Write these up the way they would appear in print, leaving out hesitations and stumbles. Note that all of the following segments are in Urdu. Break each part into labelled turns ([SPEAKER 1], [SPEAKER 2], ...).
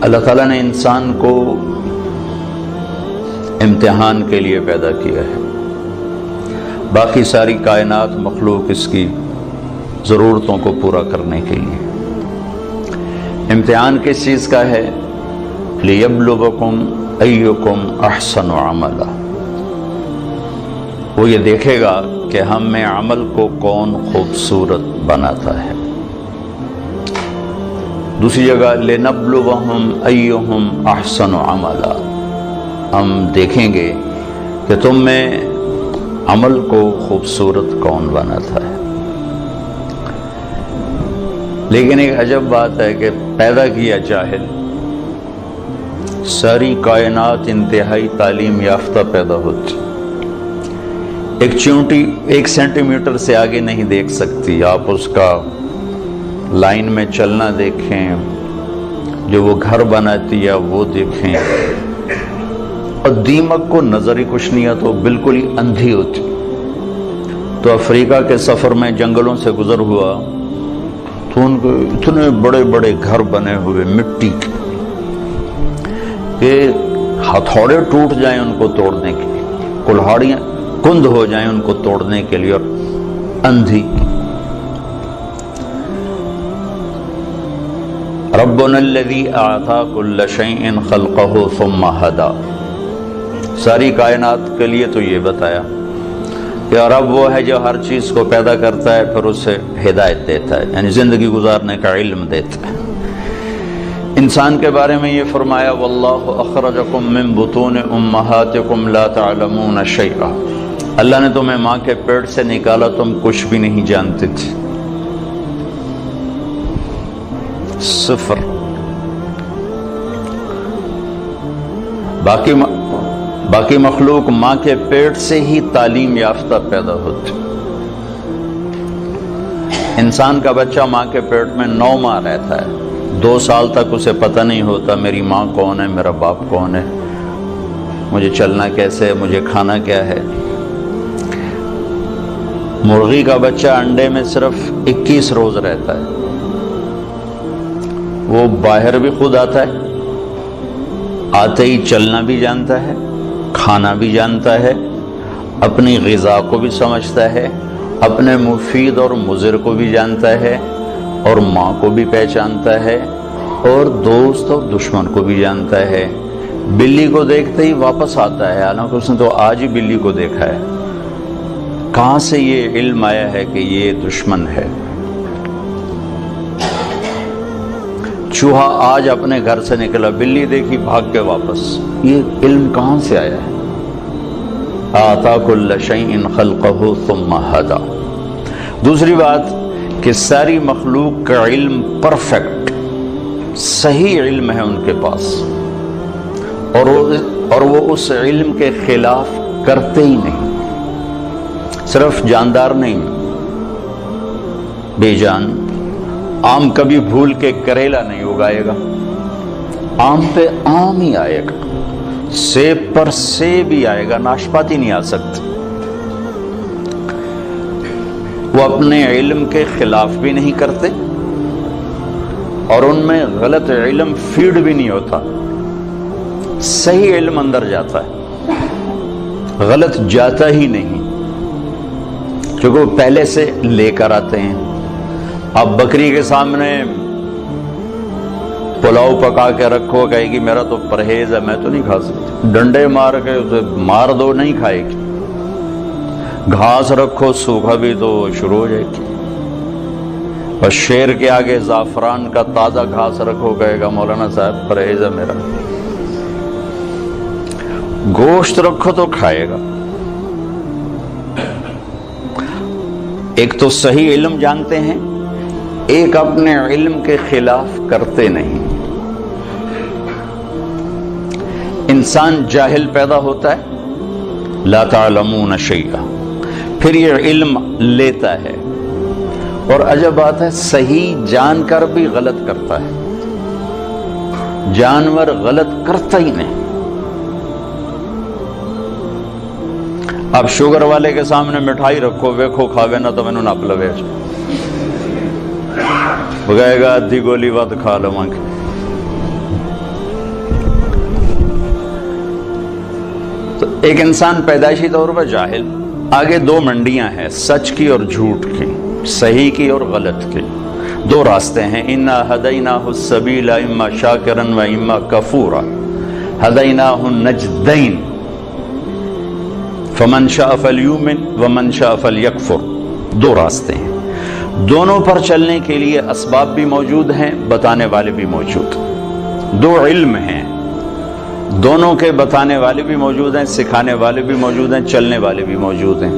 [SPEAKER 1] اللہ تعالیٰ نے انسان کو امتحان کے لیے پیدا کیا ہے، باقی ساری کائنات مخلوق اس کی ضرورتوں کو پورا کرنے کے لیے۔ امتحان کس چیز کا ہے؟ لِيَبْلُوَكُمْ أَيُّكُمْ أَحْسَنُ عَمَلًا، وہ یہ دیکھے گا کہ ہم میں عمل کو کون خوبصورت بناتا ہے۔ دوسری جگہ لِنَبْلُوَهُمْ أَيُّهُمْ أَحْسَنُ عَمَلًا، ہم دیکھیں گے کہ تم میں عمل کو خوبصورت کون بناتا ہے۔ لیکن ایک عجب بات ہے کہ پیدا کیا جاہل، ساری کائنات انتہائی تعلیم یافتہ پیدا ہوتی، ایک چونٹی 1 سینٹی میٹر سے آگے نہیں دیکھ سکتی، آپ اس کا لائن میں چلنا دیکھیں، جو وہ گھر بناتی ہے وہ دیکھیں، اور دیمک کو نظر ہی کچھ نہیں آتا، بالکل ہی اندھی ہوتی۔ تو افریقہ کے سفر میں جنگلوں سے گزر ہوا تو ان کو اتنے بڑے بڑے گھر بنے ہوئے مٹی کے کہ ہتھوڑے ٹوٹ جائیں ان کو توڑنے کے لیے، کلہاڑیاں کند ہو جائیں ان کو توڑنے کے لیے، اور اندھی۔ ربنا الذی اعطى كل شیء خلقه ثم هدى، ساری کائنات کے لیے تو یہ بتایا کہ رب وہ ہے جو ہر چیز کو پیدا کرتا ہے پھر اسے ہدایت دیتا ہے، یعنی زندگی گزارنے کا علم دیتا ہے۔ انسان کے بارے میں یہ فرمایا واللہ اخرجکم من بطون امہاتکم لا تعلمون شیئا، اللہ نے تمہیں ماں کے پیٹ سے نکالا، تم کچھ بھی نہیں جانتے تھے، صفر۔ باقی مخلوق ماں کے پیٹ سے ہی تعلیم یافتہ پیدا ہوتی، انسان کا بچہ ماں کے پیٹ میں 9 ماہ رہتا ہے، 2 سال تک اسے پتہ نہیں ہوتا میری ماں کون ہے، میرا باپ کون ہے، مجھے چلنا کیسے ہے، مجھے کھانا کیا ہے۔ مرغی کا بچہ انڈے میں صرف 21 روز رہتا ہے، وہ باہر بھی خود آتا ہے، آتے ہی چلنا بھی جانتا ہے، کھانا بھی جانتا ہے، اپنی غذا کو بھی سمجھتا ہے، اپنے مفید اور مضر کو بھی جانتا ہے، اور ماں کو بھی پہچانتا ہے، اور دوست اور دشمن کو بھی جانتا ہے۔ بلی کو دیکھتے ہی واپس آتا ہے، حالانکہ اس نے تو آج ہی بلی کو دیکھا ہے۔ کہاں سے یہ علم آیا ہے کہ یہ دشمن ہے؟ چوہا آج اپنے گھر سے نکلا، بلی دیکھی بھاگ کے واپس، یہ علم کہاں سے آیا ہے؟ آتا کل شیء خلقہ ثم ہدی۔ دوسری بات کہ ساری مخلوق کا علم پرفیکٹ صحیح علم ہے ان کے پاس، اور وہ اس علم کے خلاف کرتے ہی نہیں، صرف جاندار نہیں، بے جان۔ آم کبھی بھول کے کریلا نہیں اگائے گا، آم پہ آم ہی آئے گا، سیب پر سیب ہی آئے گا، ناشپاتی نہیں آ سکتی۔ وہ اپنے علم کے خلاف بھی نہیں کرتے، اور ان میں غلط علم فیڈ بھی نہیں ہوتا، صحیح علم اندر جاتا ہے، غلط جاتا ہی نہیں، کیونکہ وہ پہلے سے لے کر آتے ہیں۔ اب بکری کے سامنے پلاؤ پکا کے رکھو، کہے گی میرا تو پرہیز ہے، میں تو نہیں کھا سکتی، ڈنڈے مار کے اسے مار دو نہیں کھائے گی۔ گھاس رکھو سوکھا بھی تو شروع ہو جائے گی، اور شیر کے آگے زعفران کا تازہ گھاس رکھو، کہے گا مولانا صاحب پرہیز ہے میرا۔ گوشت رکھو تو کھائے گا۔ ایک تو صحیح علم جانتے ہیں، ایک اپنے علم کے خلاف کرتے نہیں۔ انسان جاہل پیدا ہوتا ہے، لا تعلمون شیئا، پھر یہ علم لیتا ہے، اور عجب بات ہے صحیح جان کر بھی غلط کرتا ہے، جانور غلط کرتا ہی نہیں۔ اب شوگر والے کے سامنے مٹھائی رکھو، ویکھو کھاوے نہ تو مینوں نپ لوے، وہ کہے گا ادھی گولی ود کھا لواں گے۔ تو ایک انسان پیدائشی طور پر جاہل، آگے دو منڈیاں ہیں، سچ کی اور جھوٹ کی، صحیح کی اور غلط کی، دو راستے ہیں۔ اِنَّا هَدَيْنَاهُ السَّبِيلَ إِمَّا شَاكِرًا وَإِمَّا كَفُورًا هَدَيْنَاهُ النَّجْدَيْنِ فَمَنْ شَاءَ فَلْيُؤْمِنْ وَمَنْ شَاءَ فَلْيَكْفُرْ، دو راستے ہیں، دونوں پر چلنے کے لیے اسباب بھی موجود ہیں، بتانے والے بھی موجود، دو علم ہیں، دونوں کے بتانے والے بھی موجود ہیں، سکھانے والے بھی موجود ہیں، چلنے والے بھی موجود ہیں۔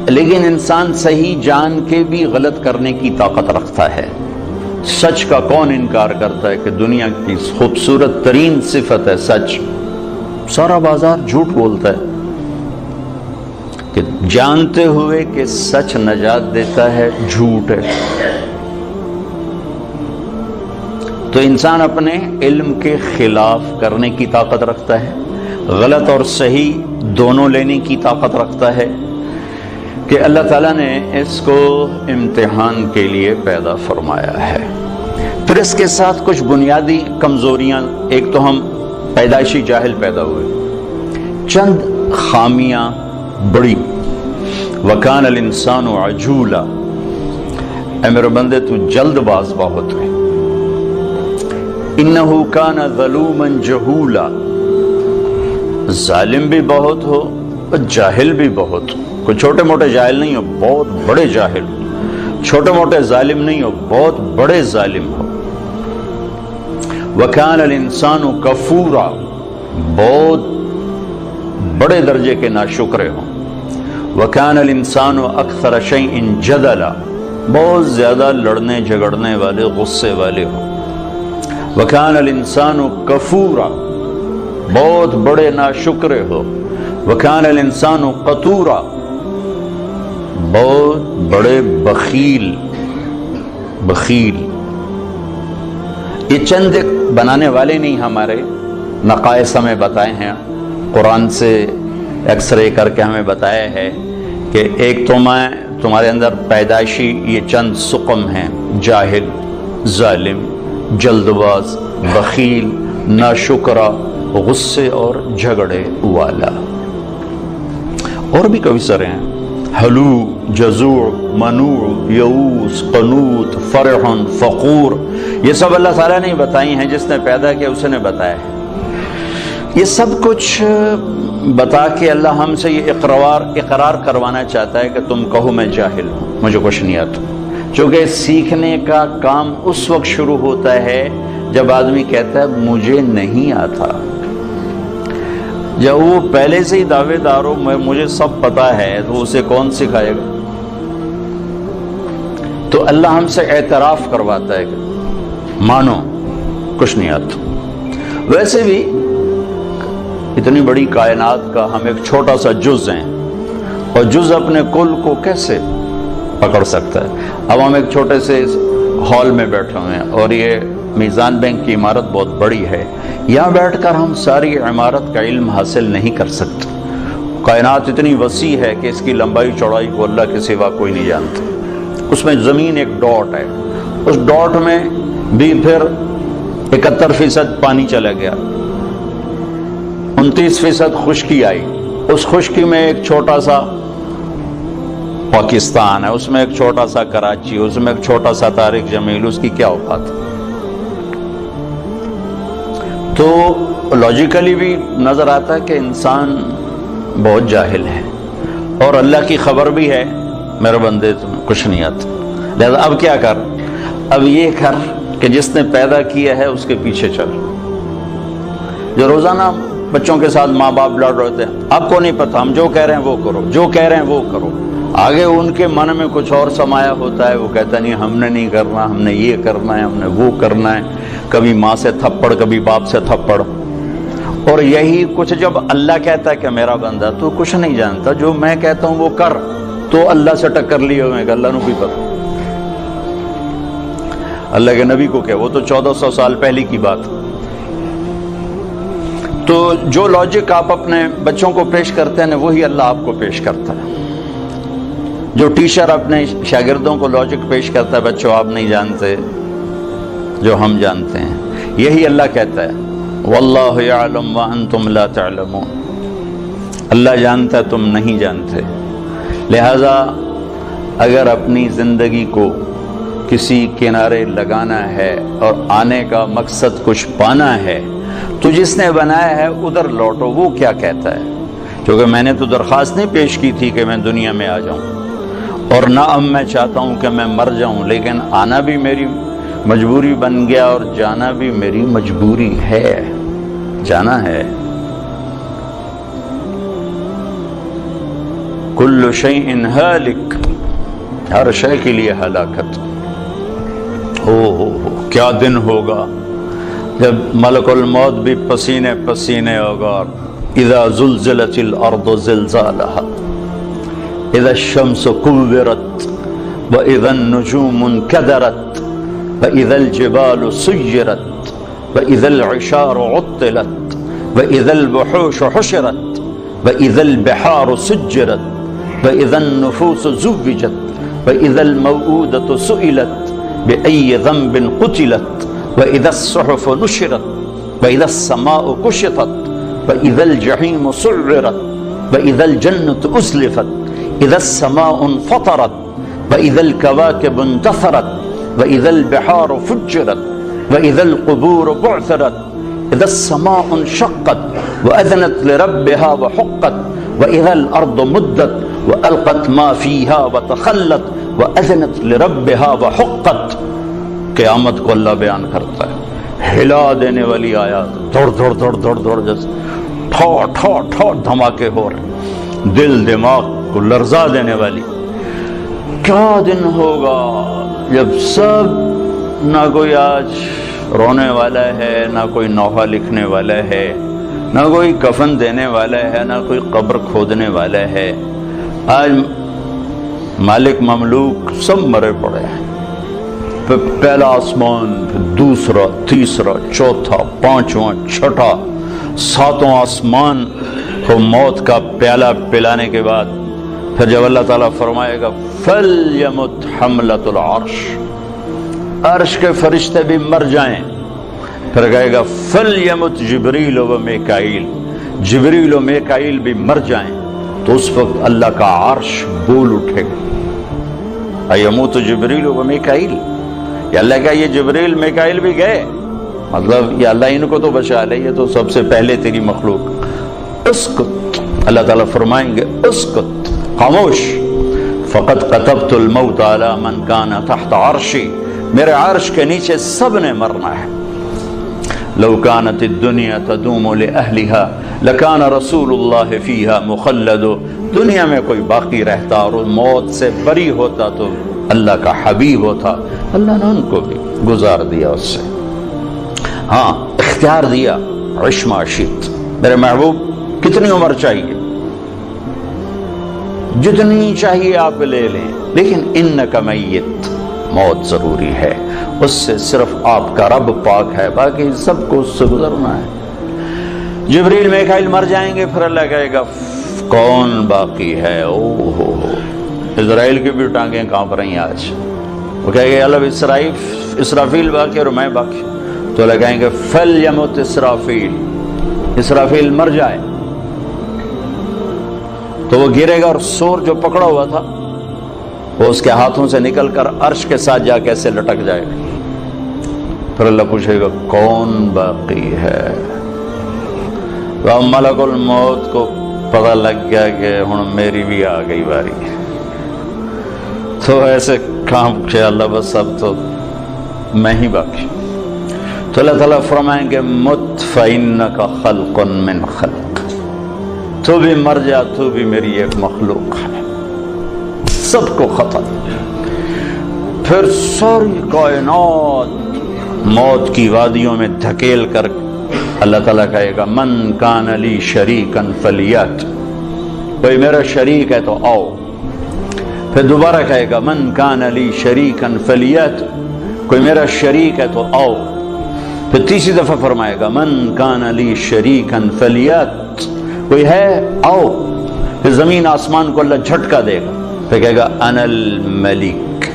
[SPEAKER 1] لیکن انسان صحیح جان کے بھی غلط کرنے کی طاقت رکھتا ہے۔ سچ کا کون انکار کرتا ہے کہ دنیا کی خوبصورت ترین صفت ہے سچ؟ سارا بازار جھوٹ بولتا ہے کہ جانتے ہوئے کہ سچ نجات دیتا ہے، جھوٹ ہے۔ تو انسان اپنے علم کے خلاف کرنے کی طاقت رکھتا ہے، غلط اور صحیح دونوں لینے کی طاقت رکھتا ہے، کہ اللہ تعالیٰ نے اس کو امتحان کے لیے پیدا فرمایا ہے۔ پھر اس کے ساتھ کچھ بنیادی کمزوریاں، ایک تو ہم پیدائشی جاہل پیدا ہوئے، چند خامیاں بڑی، وَكَانَ الْإِنسَانُ عَجُولًا، اے میرے بندے تو جلد باز بہت ہے، إِنَّهُ كَانَ ظَلُومًا جَهُولًا، ظالم بھی بہت ہو اور جاہل بھی بہت ہو، کوئی چھوٹے موٹے جاہل نہیں ہو، بہت بڑے جاہل ہو، چھوٹے موٹے ظالم نہیں ہو، بہت بڑے ظالم ہو۔ وَكَانَ الْإِنسَانُ كَفُورًا، بہت بڑے درجے کے ناشکرے ہوں۔ وَكَانَ الْإِنسَانُ أَكْثَرَ شَيْءٍ جَدَلًا، بہت زیادہ لڑنے جھگڑنے والے، غصے والے ہوں۔ وَكَانَ الْإِنسَانُ كَفُورًا، بہت بڑے ناشکرے ہو۔ وَكَانَ الْإِنسَانُ قَتُورًا، بہت بڑے بخیل۔ یہ چند بنانے والے نہیں، ہمارے نقائص ہمیں بتائے ہیں، قرآن سے ایکس رے کر کے ہمیں بتایا ہے کہ ایک تمہارے اندر پیدائشی یہ چند سقم ہیں، جاہل، ظالم، جلد باز، بخیل، ناشکرا، غصے اور جھگڑے والا۔ اور بھی کئی سارے ہیں، حلو، جزوع، منوع، یئوس، قنوط، فرح، فخور، یہ سب اللہ تعالیٰ نے بتائی ہیں، جس نے پیدا کیا اس نے بتایا ہے۔ یہ سب کچھ بتا کے اللہ ہم سے یہ اقرار کروانا چاہتا ہے کہ تم کہو میں جاہل ہوں، مجھے کچھ نہیں آتا۔ چونکہ سیکھنے کا کام اس وقت شروع ہوتا ہے جب آدمی کہتا ہے مجھے نہیں آتا۔ جب وہ پہلے سے ہی دعوے دار ہو مجھے سب پتا ہے، تو اسے کون سکھائے گا؟ تو اللہ ہم سے اعتراف کرواتا ہے کہ مانو کچھ نہیں آتا۔ ویسے بھی اتنی بڑی کائنات کا ہم ایک چھوٹا سا جز ہیں، اور جز اپنے کل کو کیسے پکڑ سکتا ہے؟ اب ہم ایک چھوٹے سے ہال میں بیٹھے ہوئے ہیں، اور یہ میزان بینک کی عمارت بہت بڑی ہے، یہاں بیٹھ کر ہم ساری عمارت کا علم حاصل نہیں کر سکتے۔ کائنات اتنی وسیع ہے کہ اس کی لمبائی چوڑائی کو اللہ کے سوا کوئی نہیں جانتا۔ اس میں زمین ایک ڈاٹ ہے، اس ڈاٹ میں بھی پھر 71% پانی چلا گیا، 29% خشکی آئی، اس خشکی میں ایک چھوٹا سا پاکستان ہے، اس میں ایک چھوٹا سا کراچی، اس میں ایک چھوٹا سا طارق جمیل، اس کی کیا اوقات؟ تو لاجیکلی بھی نظر آتا ہے کہ انسان بہت جاہل ہے، اور اللہ کی خبر بھی ہے میرے بندے تمہیں کچھ نہیں آتا۔ لہذا اب کیا کر؟ اب یہ کر کہ جس نے پیدا کیا ہے اس کے پیچھے چل۔ جو روزانہ بچوں کے ساتھ ماں باپ لڑ رہے تھے، آپ کو نہیں پتا، ہم جو کہہ رہے ہیں وہ کرو، جو کہہ رہے ہیں وہ کرو، آگے ان کے من میں کچھ اور سمایا ہوتا ہے، وہ کہتا نہیں ہم نے نہیں کرنا، ہم نے یہ کرنا ہے، ہم نے وہ کرنا ہے، کبھی ماں سے تھپڑ، کبھی باپ سے تھپڑ۔ اور یہی کچھ جب اللہ کہتا ہے کہ میرا بندہ تو کچھ نہیں جانتا، جو میں کہتا ہوں وہ کر، تو اللہ سے ٹکر لیے ہوئے کہ اللہ نو بھی پتا، اللہ کے نبی کو کیا، وہ تو 1400 سال پہلے کی بات۔ تو جو لاجک آپ اپنے بچوں کو پیش کرتے ہیں وہی اللہ آپ کو پیش کرتا ہے۔ جو ٹیچر اپنے شاگردوں کو لاجک پیش کرتا ہے، بچوں آپ نہیں جانتے جو ہم جانتے ہیں، یہی اللہ کہتا ہے واللہ یعلم وانتم لا تعلمون، اللہ جانتا تم نہیں جانتے۔ لہذا اگر اپنی زندگی کو کسی کنارے لگانا ہے اور آنے کا مقصد کچھ پانا ہے تو جس نے بنایا ہے ادھر لوٹو۔ وہ کیا کہتا ہے؟ کیونکہ میں نے تو درخواست نہیں پیش کی تھی کہ میں دنیا میں آ جاؤں، اور نہ اب میں چاہتا ہوں کہ میں مر جاؤں، لیکن آنا بھی میری مجبوری بن گیا اور جانا بھی میری مجبوری ہے، جانا ہے۔ کل شیء ہالک، ہر شے کے لیے ہلاکت۔ ہو کیا دن ہوگا جب ملک الموت بھی پسینے پسینے ہوگا۔ اذا زلزلت الارض زلزالها، اذا الشمس كورت، واذا النجوم انكدرت، واذا الجبال سيرت، واذا العشار عطلت، واذا الوحوش حشرت، واذا البحار سجرت، واذا النفوس زوجت، واذا الموءودة سئلت بأي ذنب قتلت، وإذا الصحف نشرت، وإذا السماء كشطت، وإذا الجحيم سعرت، وإذا الجنة أزلفت، إذا السماء انفطرت، وإذا الكواكب انتثرت، وإذا البحار فجرت، وإذا القبور بعثرت، إذا السماء انشقت وأذنت لربها وحقت، وإذا الأرض مدت وألقت ما فيها وتخلت وأذنت لربها وحقت۔ قیامت کو اللہ بیان کرتا ہے، ہلا دینے والی آیات، دوڑ دوڑ دوڑ دوڑ دوڑ جیسے ٹھو ٹھو ٹھو دھماکے ہو رہے، دل دماغ کو لرزا دینے والی۔ کیا دن ہوگا جب سب، نہ کوئی آج رونے والا ہے، نہ کوئی نوحہ لکھنے والا ہے، نہ کوئی کفن دینے والا ہے، نہ کوئی قبر کھودنے والا ہے۔ آج مالک مملوک سب مرے پڑے ہیں، پھر پہلا آسمان، پھر دوسرا، تیسرا، چوتھا، پانچواں، چھٹا، ساتوں آسمان کو موت کا پیالہ پلانے کے بعد پھر جب اللہ تعالیٰ فرمائے گا فَلْيَمُتْ حَمْلَةُ الْعَرْشِ، عرش کے فرشتے بھی مر جائیں، پھر کہے گا فَلْيَمُتْ جبریل و میکائیل، جبریل و میکائیل بھی مر جائیں، تو اس وقت اللہ کا عرش بول اٹھے گا۔ ایموت جبریل و میکائیل، یا اللہ کا یہ جبریل میکائیل بھی گئے، مطلب یہ اللہ ان کو تو بچا لے، یہ تو سب سے پہلے تیری مخلوق۔ اسکت، اللہ تعالیٰ فرمائیں گے اسکت، خاموش، فقد قتبت الموت علی من کان تحت عرشی، میرے عرش کے نیچے سب نے مرنا ہے۔ لو كانت الدنيا تدوم لأهلها لكان رسول الله فيها مخلد، دنیا میں کوئی باقی رہتا اور موت سے بری ہوتا تو اللہ کا حبیب ہوتا، اللہ نے ان کو بھی گزار دیا اس سے۔ ہاں اختیار دیا، عش ما شئت، میرے محبوب کتنی عمر چاہیے، جتنی چاہیے آپ لے لیں، لیکن انک میت، موت ضروری ہے، اس سے صرف آپ کا رب پاک ہے، باقی سب کو اس سے گزرنا ہے۔ جبریل میکائیل مر جائیں گے، پھر اللہ کہے گا کون باقی ہے؟ او ہو اسرائیل کی بھی ٹانگیں کانپ رہی ہیں آج، وہ کہے گے اللہ اسرافیل باقی اور میں باقی، تو اللہ کہیں گے فَلْيَمُتْ اسرافیل، اسرافیل مر جائے، تو وہ گرے گا اور سور جو پکڑا ہوا تھا وہ اس کے ہاتھوں سے نکل کر عرش کے ساتھ جا کے ایسے لٹک جائے گا، پھر اللہ پوچھے گا کون باقی ہے؟ تو اب ملک الموت کو پتہ لگ گیا کہ ہن میری بھی آ گئی باری، تو ایسے کام کہ اللہ بس اب تو میں ہی باقی۔ تو اللہ تعالیٰ فرمائیں گے مت فإنک خلق من خلق، تو بھی مر جا، تو بھی میری ایک مخلوق ہے، سب کو ختم۔ پھر ساری کائنات موت کی وادیوں میں دھکیل کر اللہ تعالیٰ کہے گا من کان لی شریکا فلیات، کوئی میرا شریک ہے تو آؤ۔ پھر دوبارہ کہے گا من کان لی شریکا فلیات، کوئی میرا شریک ہے تو آؤ۔ پھر تیسری دفعہ فرمائے گا من کان لی شریکا فلیات، کوئی ہے آؤ۔ پھر زمین آسمان کو اللہ جھٹکا دے گا، پھر کہے گا انا الملک،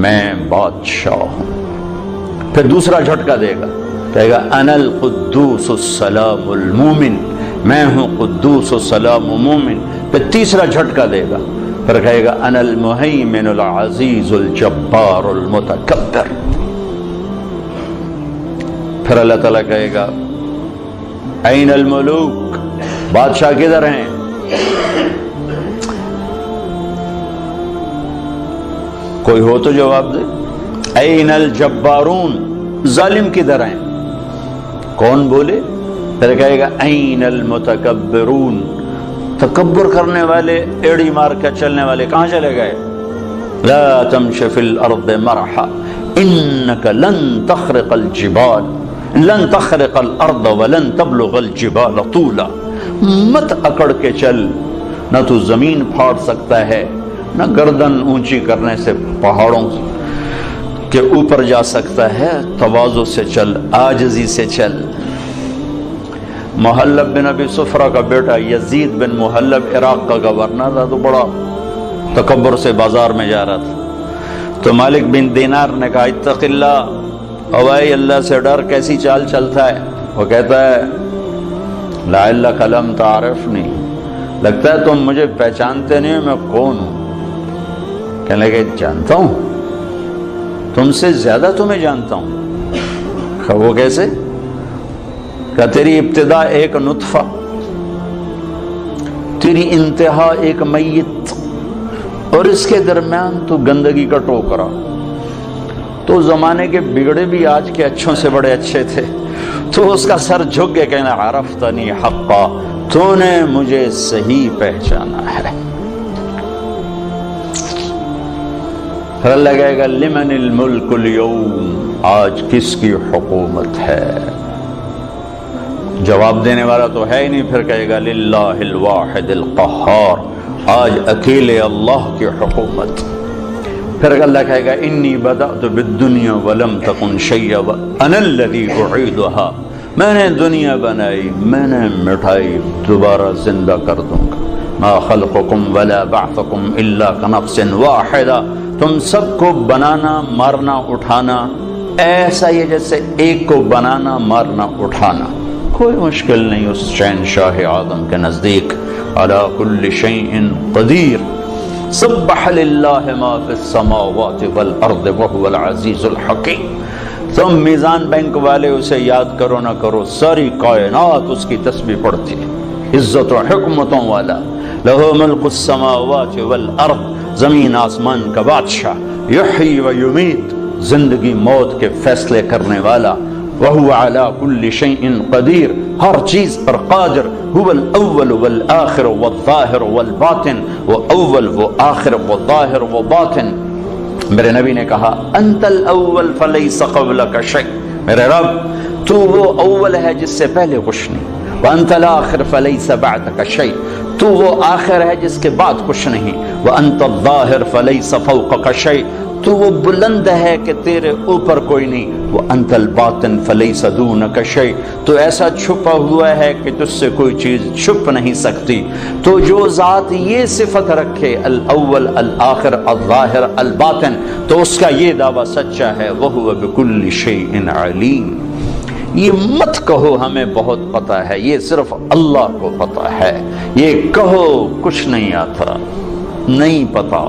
[SPEAKER 1] میں بادشاہ ہوں۔ پھر دوسرا جھٹکا دے گا، کہے گا انا القدوس السلام المومن، میں ہوں قدوس السلام مومن. پھر تیسرا جھٹکا دے گا، پھر کہے گا انا المہیمن العزیز الجبار المتکبر. پھر اللہ تعالیٰ کہے گا این الملوک، بادشاہ کدھر ہیں؟ کوئی ہو تو جواب دے. این الجبارون، ظالم کدھر ہیں؟ کون بولے؟ پھر کہے گا این المتکبرون، تکبر کرنے والے، ایڑی مار کے چلنے والے کہاں چلے گئے؟ لا تمش فی الارض مرحا انک لن تخرق الجبال، لن تخرق الارض ولن تبلغ الجبال طولا. مت اکڑ کے چل، نہ تو زمین پھاڑ سکتا ہے، نہ گردن اونچی کرنے سے پہاڑوں کے اوپر جا سکتا ہے. تواضع سے چل، عاجزی سے چل. محلب بن ابی صفرہ کا بیٹا یزید بن محلب عراق کا گورنر تھا، تو بڑا تکبر سے بازار میں جا رہا تھا. تو مالک بن دینار نے کہا اتق اللہ، اوائے اللہ سے ڈر، کیسی چال چلتا ہے؟ وہ کہتا ہے لعلک لم تعرفنی، لگتا ہے تم مجھے پہچانتے نہیں میں کون ہوں. کہنے لگے جانتا ہوں، تم سے زیادہ تمہیں جانتا ہوں. وہ کیسے؟ کہ تیری ابتدا ایک نطفہ، تیری انتہا ایک میت، اور اس کے درمیان تو گندگی کا ٹوکرا. تو زمانے کے بگڑے بھی آج کے اچھوں سے بڑے اچھے تھے. تو اس کا سر جھک کے کہنا عرفتنی حقا، تو نے مجھے صحیح پہچانا ہے. پھر اللہ کہے گا لمن الملک اليوم، آج کس کی حکومت ہے؟ جواب دینے والا تو ہے ہی نہیں. پھر کہے گا للہ الواحد القہار، آج اکیلے اللہ کی حکومت. پھر اللہ کہے گا انی بدأت بالدنیا ولم تکن شیئا وانا الذی اعیدها، میں نے دنیا بنائی، میں نے مٹھائی، دوبارہ زندہ کر دوں گا. ما خلقکم ولا بعثکم الا کنفس واحدہ، تم سب کو بنانا، مارنا، اٹھانا ایسا ہی ہے جیسے ایک کو بنانا، مارنا، اٹھانا. کوئی مشکل نہیں اس شہنشاہ اعظم کے نزدیک. علی کل شیء قدیر، سبح للہ ما فی السماوات والارض وهو العزیز الحکیم. تم میزان بینک والے اسے یاد کرو نہ کرو، ساری کائنات اس کی تسبیح پڑھتی ہے. عزت و حکمتوں والا، لہو ملک السماوات والارض، زمین آسمان کا بادشاہ، یحیی و یمیت، زندگی موت کے فیصلے کرنے والا. وَهُوَ عَلَى كُلِّ شَيْءٍ قَدِير، ہر چیز پر قادر. هُوَ الْأَوَّلُ وَالْآخِرُ وَالظَّاهِرُ وَالْبَاطِنُ، وہ اول، وہ آخر، وہ ظاہر، وہ باطن. میرے نبی نے کہا انت الاول فلیس قبلک شیء، میرے رب تو وہ اول ہے جس سے پہلے کچھ نہیں. وانت الاخر فلیس بعدک شیء، تو وہ آخر ہے جس کے بعد کچھ نہیں. وانت الظاہر فلیس فوقک شیء، تو وہ بلند ہے کہ تیرے اوپر کوئی نہیں. وانت الباطن فلیس دونک شیء، تو ایسا چھپا ہوا ہے کہ تجھ سے کوئی چیز چھپ نہیں سکتی. تو جو ذات یہ صفت رکھے الاول الآخر الظاہر الباطن، تو اس کا یہ دعویٰ سچا ہے. وہو بکل شیء علیم. یہ مت کہو ہمیں بہت پتہ ہے، یہ صرف اللہ کو پتہ ہے. یہ کہو کچھ نہیں آتا، نہیں پتا،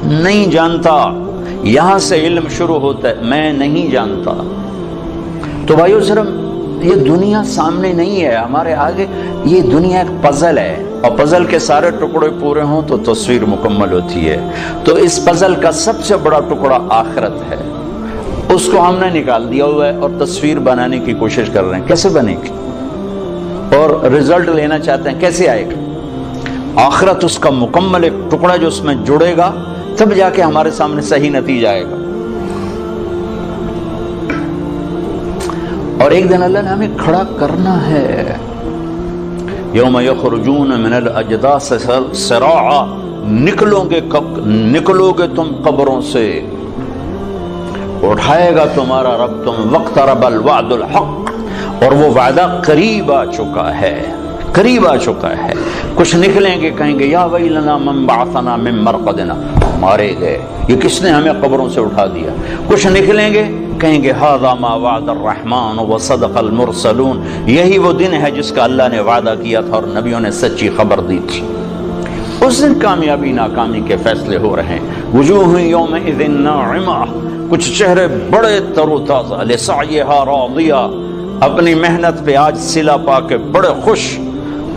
[SPEAKER 1] نہیں جانتا. یہاں سے علم شروع ہوتا ہے، میں نہیں جانتا. تو بھائیو صرف یہ دنیا سامنے نہیں ہے ہمارے آگے، یہ دنیا ایک پزل ہے، اور پزل کے سارے ٹکڑے پورے ہوں تو تصویر مکمل ہوتی ہے. تو اس پزل کا سب سے بڑا ٹکڑا آخرت ہے، اس کو ہم نے نکال دیا ہوا ہے اور تصویر بنانے کی کوشش کر رہے ہیں. کیسے بنے گی؟ اور رزلٹ لینا چاہتے ہیں، کیسے آئے گا؟ آخرت اس کا مکمل ایک ٹکڑا جو اس میں جڑے گا، تب جا کے ہمارے سامنے صحیح نتیجہ آئے گا. اور ایک دن اللہ نے ہمیں کھڑا کرنا ہے. یوم یخرجون من الاجداث سراعا، نکلو گے تم قبروں سے، اٹھائے گا تمہارا رب تم. واقترب الوعد الحق، اور وہ وعدہ قریب آ چکا ہے، قریب آ چکا ہے. کچھ نکلیں گے، کہیں گے یا ویلنا من بعثنا من مرقدنا، مارے گئے، یہ کس نے ہمیں قبروں سے اٹھا دیا. کچھ نکلیں گے کہیں گے ھذا ما وعد الرحمن وصدق المرسلون، یہی وہ دن ہے جس کا اللہ نے وعدہ کیا تھا اور نبیوں نے سچی خبر دی تھی۔ اس دن کامیابی ناکامی کے فیصلے ہو رہے ہیں۔ وجوہ یومئذ ناعمہ، کچھ چہرے بڑے تر و تازہ، لسعیہا راضیہ، اپنی محنت پہ آج صلہ پا کے بڑے خوش،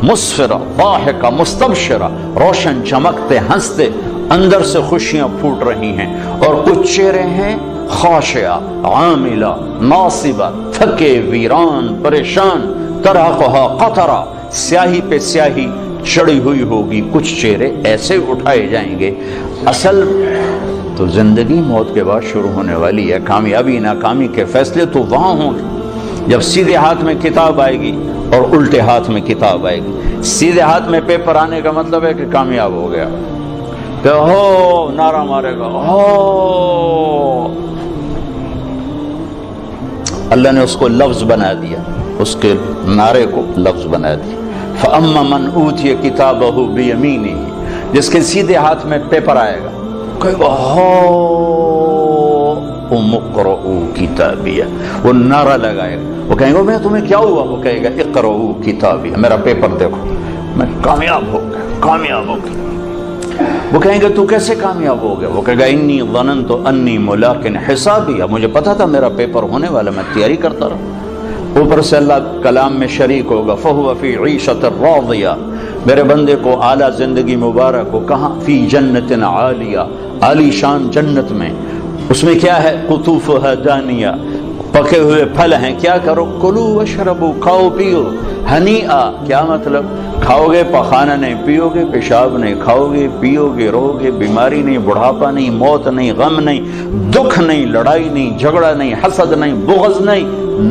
[SPEAKER 1] مسفرہ ضاحکہ مستبشرہ، روشن چمکتے ہنستے، اندر سے خوشیاں پھوٹ رہی ہیں۔ اور کچھ چہرے ہیں خاشعہ عاملہ ناصبہ، تھکے ویران پریشان، ترہقھا قطرہ، سیاہی پہ سیاہی چڑھی ہوئی ہوگی۔ کچھ چہرے ایسے اٹھائے جائیں گے۔ اصل تو زندگی موت کے بعد شروع ہونے والی ہے، کامیابی ناکامی کے فیصلے تو وہاں ہوں گے جب سیدھے ہاتھ میں کتاب آئے گی اور الٹے ہاتھ میں کتاب آئے گی۔ سیدھے ہاتھ میں پیپر آنے کا مطلب ہے کہ کامیاب ہو گیا، کہ ہو نعرہ مارے گا، ہو اللہ نے اس کو لفظ بنا دیا، اس کے نعرے کو لفظ بنا دیا۔ فَأَمَّا مَنْ أُوتِيَ كِتَابَهُ بِيَمِينِهِ، جس کے سیدھے ہاتھ میں پیپر آئے گا، کہے گا اقرؤوا کتابیہ، وہ نعرہ لگائے گا، وہ کہیں گے میں تمہیں کیا ہوا؟ وہ کہے گا اقرؤوا کتابیہ، میرا پیپر دیکھو، میں کامیاب ہو گیا، کامیاب ہو گیا۔ وہ کہیں گے تو کیسے کامیاب ہو گیا؟ وہ کہے گا انی ظننت انی ملاق حسابیہ، مجھے پتا تھا میرا پیپر ہونے والا، میں تیاری کرتا رہا۔ اوپر سے اللہ کلام میں شریک ہوگا، فَهُوَ فِي عِيشَةٍ رَاضِيَةٍ، میرے بندے کو اعلیٰ زندگی مبارک ہو، کہاں؟ فی جنت عالیہ، عالی شان جنت میں، اس میں کیا ہے؟ قطوفها دانیہ، پکے ہوئے پھل ہیں، کیا کرو؟ کلو واشربو، کھاؤ پیو، ہنیئا، کیا مطلب؟ کھاؤ گے پخانہ نہیں، پیو گے پیشاب نہیں، کھاؤ گے پیو گے رہو گے، بیماری نہیں، بڑھاپا نہیں، موت نہیں، غم نہیں، دکھ نہیں، لڑائی نہیں، جھگڑا نہیں، حسد نہیں، بغض نہیں،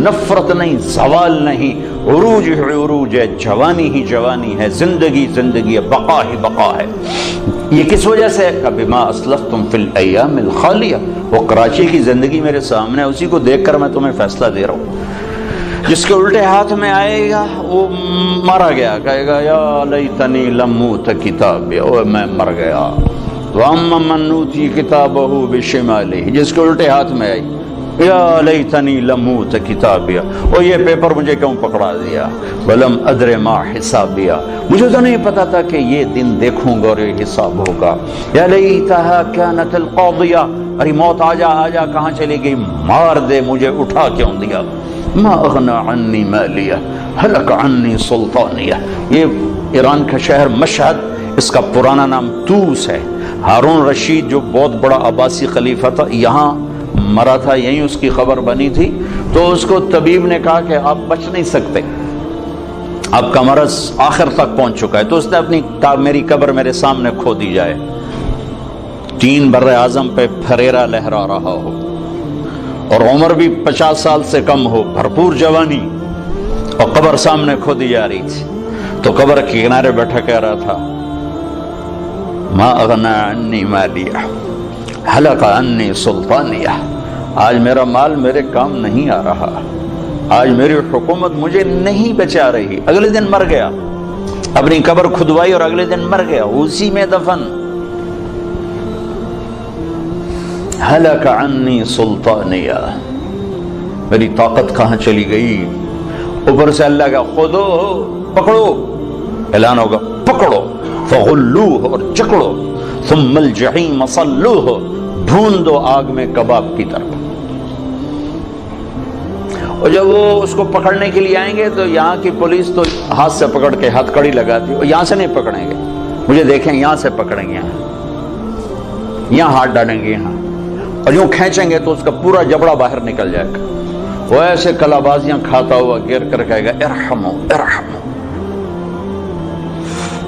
[SPEAKER 1] نفرت نہیں، زوال نہیں، عروج ہی عروج ہے، جوانی ہی جوانی ہے، زندگی زندگی ہے، بقا ہی بقا ہے۔ یہ کس وجہ سے ہے؟ بما اسلفتم فی الایام الخالیہ، وہ کراچی کی زندگی میرے سامنے ہے، اسی کو دیکھ کر میں تمہیں فیصلہ دے رہا ہوں۔ جس کے الٹے ہاتھ میں آئے گا وہ مارا گیا، کہے گا یا لیتنی لم اوت کتابیہ، او میں مر گیا۔ واما من اوتی کتابہ بشمالہ، جس کے الٹے ہاتھ میں آئی یا لیتنی لم اوت کتابیہ، او یہ پیپر مجھے کیوں پکڑا دیا؟ ولم ادر ما حسابیہ، مجھے تو نہیں پتا تھا کہ یہ دن دیکھوں گا اور یہ حساب ہوگا۔ یا لیتہا کانت القاضیہ، ارے موت آجا آجا، کہاں چلی گئی؟ مار دے، مجھے اٹھا کیوں دیا؟ ما اغنى عني مالیہ ہلک عني سلطانیہ، یہ ایران کا شہر مشہد، اس کا پرانا نام توس ہے۔ ہارون رشید جو بہت بڑا عباسی خلیفہ تھا، یہاں مرا تھا، یہیں اس کی خبر بنی تھی، تو اس کو طبیب نے کہا کہ آپ بچ نہیں سکتے، آپ کا مرض آخر تک پہنچ چکا ہے، تو اس نے اپنی میری قبر میرے سامنے کھو دی جائے۔ 3 بر اعظم پہ پھریرا لہرا رہا ہو اور عمر بھی 50 سال سے کم ہو، بھرپور جوانی، اور قبر سامنے کھو دی جا رہی تھی، تو قبر کے کنارے بیٹھا کہہ رہا تھا ما اغنى عني مالیہ ہلک عني سلطانیہ، آج میرا مال میرے کام نہیں آ رہا، آج میری حکومت مجھے نہیں بچا رہی۔ اگلے دن مر گیا، اپنی قبر کھدوائی اور اگلے دن مر گیا، اسی میں دفن۔ ہلک عني سلطانیہ، میری طاقت کہاں چلی گئی؟ اوپر سے اللہ کا خودو، پکڑو، اعلان ہوگا پکڑو، فغلوہ، اور چکڑو، ثم الجحیم صلوہ، بھون دو آگ میں کباب کی طرح۔ اور جب وہ اس کو پکڑنے کے لیے آئیں گے تو یہاں کی پولیس تو ہاتھ سے پکڑ کے ہتھ کڑی لگاتی، اور یہاں سے نہیں پکڑیں گے، مجھے دیکھیں یہاں سے پکڑیں گے، یہاں ہاتھ ڈالیں گے، یہاں، اور یوں کھینچیں گے تو اس کا پورا جبڑا باہر نکل جائے گا۔ وہ ایسے کلا بازیاں کھاتا ہوا گر کر کہے گا ارحمو ارحمو،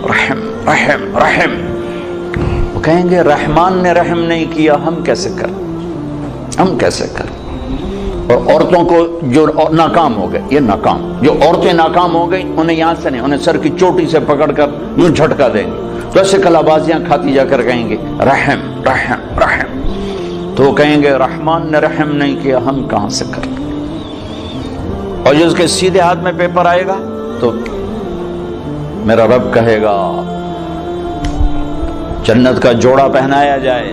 [SPEAKER 1] رحم رحم رحم۔ وہ کہیں گے رحمان نے رحم نہیں کیا، ہم کیسے کریں، ہم کیسے کریں؟ اور عورتوں کو جو ناکام ہو گئے، یہ ناکام، جو عورتیں ناکام ہو گئی انہیں یہاں سے نہیں، انہیں سر کی چوٹی سے پکڑ کر یوں جھٹکا دیں گے، تو ایسے کلا بازیاں کھاتی جا کر کہیں گے رحم رحم رحم، تو وہ کہیں گے رحمان نے رحم نہیں کیا، ہم کہاں سے کریں؟ اور جو اس کے سیدھے ہاتھ میں پیپر آئے گا تو میرا رب کہے گا جنت کا جوڑا پہنایا جائے،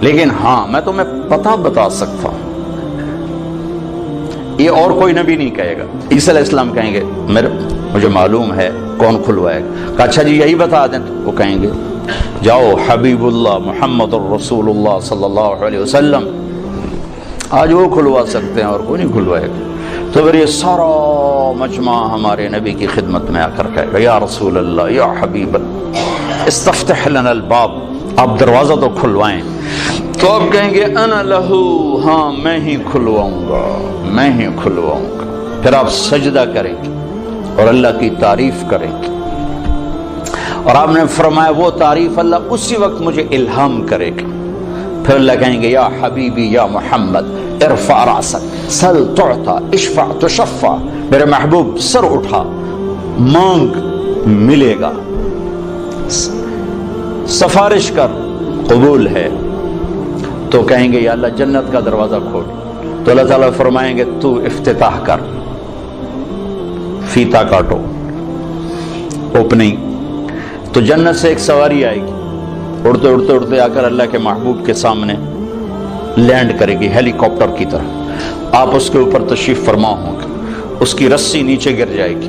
[SPEAKER 1] لیکن ہاں میں تمہیں پتہ بتا سکتا ہوں، یہ اور کوئی نبی نہیں کہے گا۔ عیسیٰ علیہ السلام کہیں گے مجھے معلوم ہے کون کھلوائے گا۔ کہا اچھا جی یہی بتا دیں، تو وہ کہیں گے جاؤ حبیب اللہ محمد الرسول اللہ صلی اللہ علیہ وسلم، آج وہ کھلوا سکتے ہیں اور کوئی نہیں کھلوائے گا۔ تو پھر یہ سارا مجمع ہمارے نبی کی خدمت میں آ کر کہے گا یا رسول اللہ یا حبیب اللہ استفتح لنا الباب، آپ دروازہ تو کھلوائیں۔ تو آپ کہیں گے انا لہو، ہاں میں ہی کھلواؤں گا، میں ہی کھلواؤں گا۔ پھر آپ سجدہ کریں گے اور اللہ کی تعریف کریں گے، اور آپ نے فرمایا وہ تعریف اللہ اسی وقت مجھے الہام کرے گا۔ پھر اللہ کہیں گے یا حبیبی یا محمد ارفع راسک سل تعطا اشفع تشفع، میرے محبوب سر اٹھا مانگ ملے گا، سفارش کر قبول ہے۔ تو کہیں گے یا اللہ جنت کا دروازہ کھول، تو اللہ تعالیٰ فرمائیں گے تو افتتاح کر، فیتا کاٹو، اوپننگ۔ تو جنت سے ایک سواری آئے گی، اڑتے اڑتے اڑتے آ کر اللہ کے محبوب کے سامنے لینڈ کرے گی ہیلی کاپٹر کی طرح، آپ اس کے اوپر تشریف فرما ہوں گے، اس کی رسی نیچے گر جائے گی۔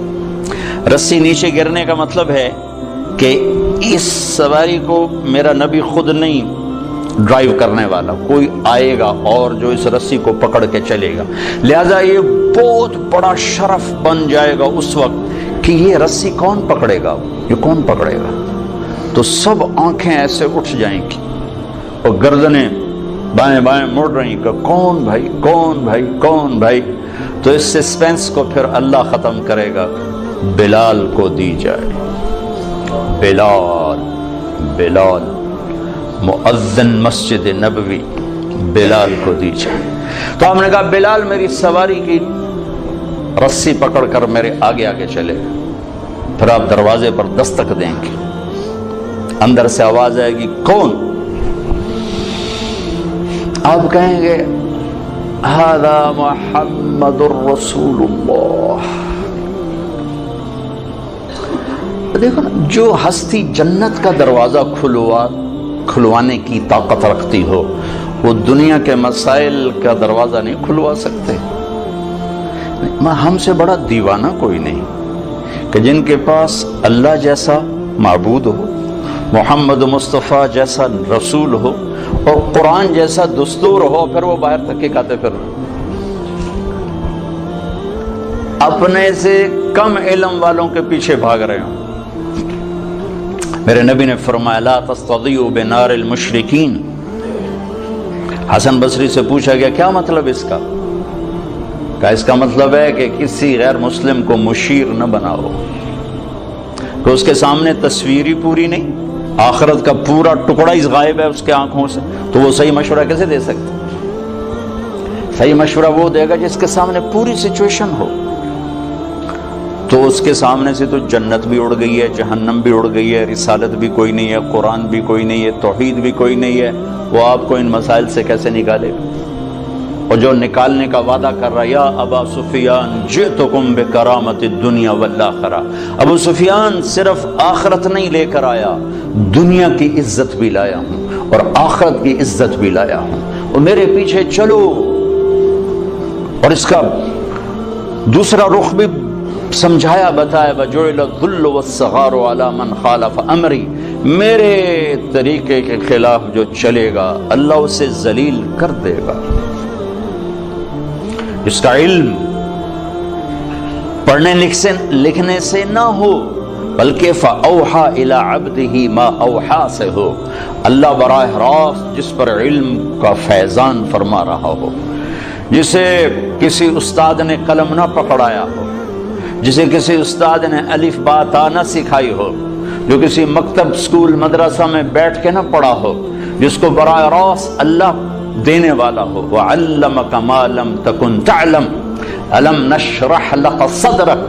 [SPEAKER 1] رسی نیچے گرنے کا مطلب ہے کہ اس سواری کو میرا نبی خود نہیں ڈرائیو کرنے والا، کوئی آئے گا اور جو اس رسی کو پکڑ کے چلے گا، لہذا یہ بہت بڑا شرف بن جائے گا اس وقت کہ یہ رسی کون پکڑے گا، یہ کون پکڑے گا۔ تو سب آنکھیں ایسے اٹھ جائیں گی اور گردنیں بائیں بائیں مڑ رہی کہ کون بھائی کون بھائی کون بھائی۔ تو اس سسپینس کو پھر اللہ ختم کرے گا، بلال کو دی جائے، بلال بلال مؤذن مسجد نبوی، بلال کو دی جائے۔ تو ہم نے کہا بلال میری سواری کی رسی پکڑ کر میرے آگے آگے چلے، پھر آپ دروازے پر دستک دیں گے، اندر سے آواز آئے گی کون؟ آپ کہیں گے ھذا محمد الرسول اللہ۔ دیکھو نا، جو ہستی جنت کا دروازہ کھلوانے کی طاقت رکھتی ہو، وہ دنیا کے مسائل کا دروازہ نہیں کھلوا سکتے۔ ہم سے بڑا دیوانہ کوئی نہیں کہ جن کے پاس اللہ جیسا معبود ہو، محمد مصطفیٰ جیسا رسول ہو اور قرآن جیسا دستور ہو، پھر وہ باہر تھکے کھاتے پھر اپنے سے کم علم والوں کے پیچھے بھاگ رہے ہوں۔ میرے نبی نے فرمایا لا تستضیئوا بنار المشرکین۔ حسن بصری سے پوچھا گیا کیا مطلب اس کا؟ کہا اس کا مطلب ہے کہ کسی غیر مسلم کو مشیر نہ بناؤ، کہ اس کے سامنے تصویری پوری نہیں، آخرت کا پورا ٹکڑا ہی غائب ہے اس کے آنکھوں سے، تو وہ صحیح مشورہ کیسے دے سکتے؟ صحیح مشورہ وہ دے گا جس کے سامنے پوری سچویشن ہو۔ تو اس کے سامنے سے تو جنت بھی اڑ گئی ہے، جہنم بھی اڑ گئی ہے، رسالت بھی کوئی نہیں ہے، قرآن بھی کوئی نہیں ہے، توحید بھی کوئی نہیں ہے، وہ آپ کو ان مسائل سے کیسے نکالے گا؟ اور جو نکالنے کا وعدہ کر رہا یا ابا سفیان جئتکم بکرامت الدنیا والآخرہ، ابو سفیان صرف آخرت نہیں لے کر آیا، دنیا کی عزت بھی لایا ہوں اور آخرت کی عزت بھی لایا ہوں، اور میرے پیچھے چلو۔ اور اس کا دوسرا رخ بھی سمجھایا بتایا، وَجُعِلَ الذُّلُّ وَالصَّغَارُ عَلَى مَنْ خَالَفَ أَمْرِي، میرے طریقے کے خلاف جو چلے گا اللہ اسے ذلیل کر دے گا۔ اس کا علم پڑھنے لکھنے سے نہ ہو، بلکہ فَأَوْحَى إِلَىٰ عَبْدِهِ مَا أَوْحَى سے ہو، اللہ براہ راست جس پر علم کا فیضان فرما رہا ہو، جسے کسی استاد نے قلم نہ پکڑایا ہو، جسے کسی استاد نے الف با تا نہ سکھائی ہو، جو کسی مکتب سکول مدرسہ میں بیٹھ کے نہ پڑھا ہو، جس کو براہ راست اللہ دینے والا ہو۔ وَعَلَّمَكَ مَا لَمْ تَكُنْ تَعْلَمْ أَلَمْ نَشْرَحْ لَكَ صَدْرَكَ،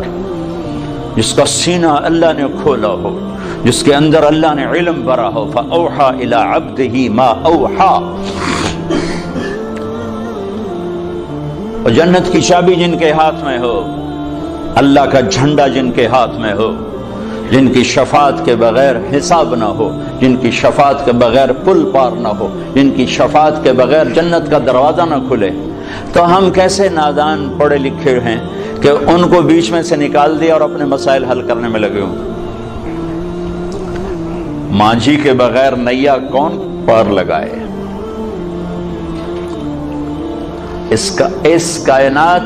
[SPEAKER 1] جس کا سینہ اللہ نے کھولا ہو، جس کے اندر اللہ نے علم بھرا ہو۔ فَأَوْحَى إِلَىٰ عَبْدِهِ مَا أَوْحَى، اور جنت کی چابی جن کے ہاتھ میں ہو، اللہ کا جھنڈا جن کے ہاتھ میں ہو، جن کی شفاعت کے بغیر حساب نہ ہو، جن کی شفاعت کے بغیر پل پار نہ ہو، جن کی شفاعت کے بغیر جنت کا دروازہ نہ کھلے، تو ہم کیسے نادان پڑھے لکھے ہیں کہ ان کو بیچ میں سے نکال دیا اور اپنے مسائل حل کرنے میں لگے ہوں۔ مانجھی کے بغیر نیا کون پار لگائے؟ اس کائنات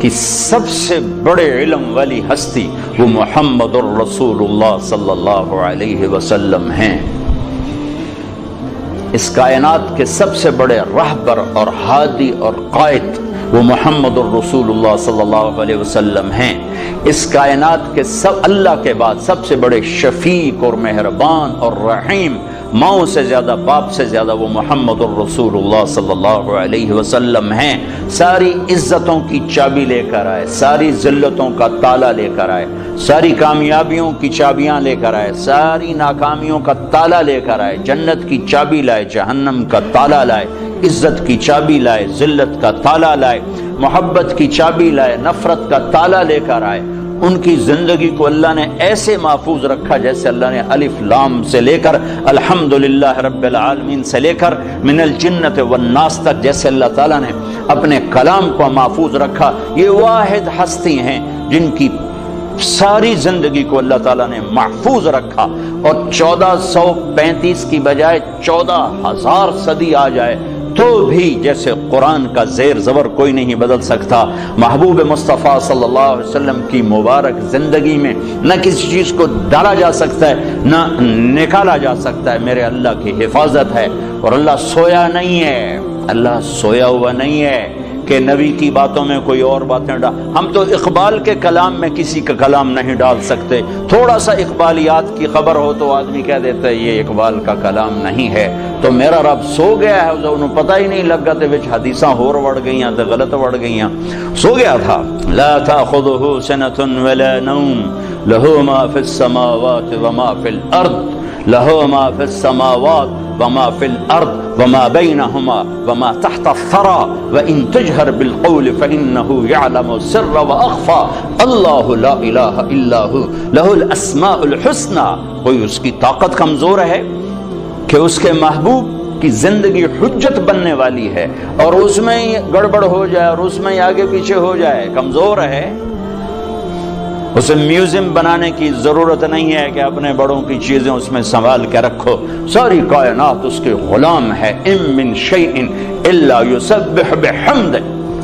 [SPEAKER 1] کی سب سے بڑے علم والی ہستی وہ محمد الرسول اللہ صلی اللہ علیہ وسلم ہیں۔ اس کائنات کے سب سے بڑے رہبر اور ہادی اور قائد وہ محمد الرسول اللہ صلی اللہ علیہ وسلم ہیں۔ اس کائنات کے اللہ کے بعد سب سے بڑے شفیق اور مہربان اور رحیم، ماؤں سے زیادہ باپ سے زیادہ وہ محمد الرسول اللہ صلی اللہ علیہ وسلم ہیں۔ ساری عزتوں کی چابی لے کر آئے، ساری ذلتوں کا تالا لے کر آئے، ساری کامیابیوں کی چابیاں لے کر آئے، ساری ناکامیوں کا تالا لے کر آئے، جنت کی چابی لائے، جہنم کا تالا لائے، عزت کی چابی لائے، ذلت کا تالا لائے، محبت کی چابی لائے، نفرت کا تالا لے کر آئے۔ ان کی زندگی کو اللہ نے ایسے محفوظ رکھا جیسے اللہ نے الف لام سے لے کر الحمدللہ رب العالمین سے لے کر من الجنت والناس تک جیسے اللہ تعالیٰ نے اپنے کلام کو محفوظ رکھا۔ یہ واحد ہستی ہیں جن کی ساری زندگی کو اللہ تعالیٰ نے محفوظ رکھا، اور 1435 کی بجائے 14,000 صدی آ جائے تو بھی جیسے قرآن کا زیر زبر کوئی نہیں بدل سکتا۔ محبوب مصطفیٰ صلی اللہ علیہ وسلم کی مبارک زندگی میں نہ کسی چیز کو ڈالا جا سکتا ہے نہ نکالا جا سکتا ہے۔ میرے اللہ کی حفاظت ہے، اور اللہ سویا نہیں ہے، اللہ سویا ہوا نہیں ہے کہ نبی کی باتوں میں کوئی اور باتیں ہم تو اقبال کے کلام میں کسی کا کلام نہیں ڈال سکتے۔ تھوڑا سا اقبالیات کی خبر ہو تو آدمی کہہ دیتا ہے یہ اقبال کا کلام نہیں ہے۔ تو میرا رب سو گیا ہے، انہوں پتہ ہی نہیں لگا تے وچ حدیثاں ہور وڑ گئیاں تے غلط وڑ گئیاں، سو گیا تھا۔ لا تاخذہ سنۃ ولا نوم لہ ما فی السماوات وما فی الارض لہ ما فی السماوات وما فی الارض وما بینہما وما تحت الثری وان تجہر بالقول فانہ یعلم السر واخفی اللہ لا الہ الا ہو لہ الاسماء الحسنی۔ کوئی اس کی طاقت کمزور ہے کہ اس کے محبوب کی زندگی حجت بننے والی ہے اور اس میں گڑبڑ ہو جائے اور اس میں آگے پیچھے ہو جائے؟ کمزور ہے۔ اسے میوزیم بنانے کی ضرورت نہیں ہے کہ اپنے بڑوں کی چیزیں اس میں سنبھال کے رکھو، ساری کائنات اس کے غلام ہے۔ ان من شیء الا یسبح بحمدہ،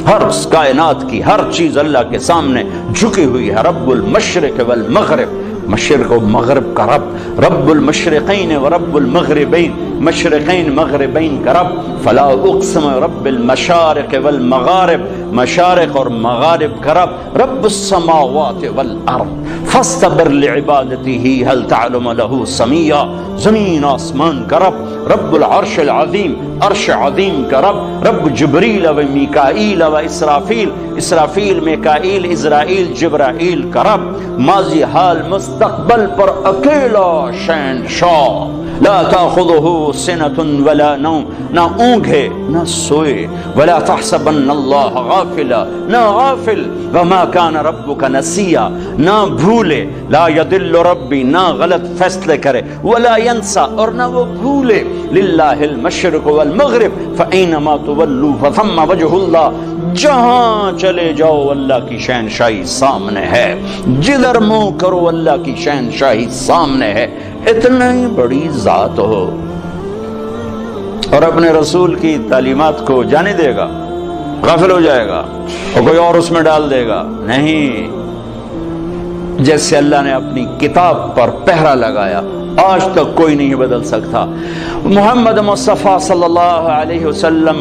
[SPEAKER 1] ہر کائنات کی ہر چیز اللہ کے سامنے جھکی ہوئی ہے۔ رب المشرق والمغرب، مشرق و مغرب کا رب، رب المشرقین و رب المغربین، مشرقین مغربین کا رب۔ فلا اقسم رب المشارق والمغارب، مشارق اور مغارب کا رب۔ رب السماوات والارض فاستبر لعبادته هل تعلم له سمیا، زمین آسمان کا رب۔ رب العرش العظیم، عرش عظیم کا رب۔ رب جبریل و میکائیل و اسرافیل، اسرافیل میکائیل اسرائیل جبرائیل کا رب۔ ماضی حال مستقبل پر اکیلا شہنشاہ۔ لا تاخذہ سنۃ ولا نوم، نہ اونگھے نہ سوئے۔ ولا تحسبن اللہ غافلا، نہ غافل۔ وما کان ربک نسیا، نہ بھولے۔ لا یضل ربی، نہ غلط فیصلے کرے۔ ولا ینسا، اور نہ وہ بھولے۔ للہ المشرق والمغرب فاینما تولوا فثم وجہ اللہ، جہاں چلے جاؤ اللہ کی شہنشاہی سامنے ہے، جدھر منہ کرو اللہ کی شہنشاہی سامنے ہے۔ اتنا ہی بڑی ذات ہو اور اپنے رسول کی تعلیمات کو جانے دے گا، غافل ہو جائے گا اور کوئی اور اس میں ڈال دے گا؟ نہیں، جیسے اللہ نے اپنی کتاب پر پہرا لگایا آج تک کوئی نہیں بدل سکتا۔ محمد مصطفیٰ صلی اللہ علیہ وسلم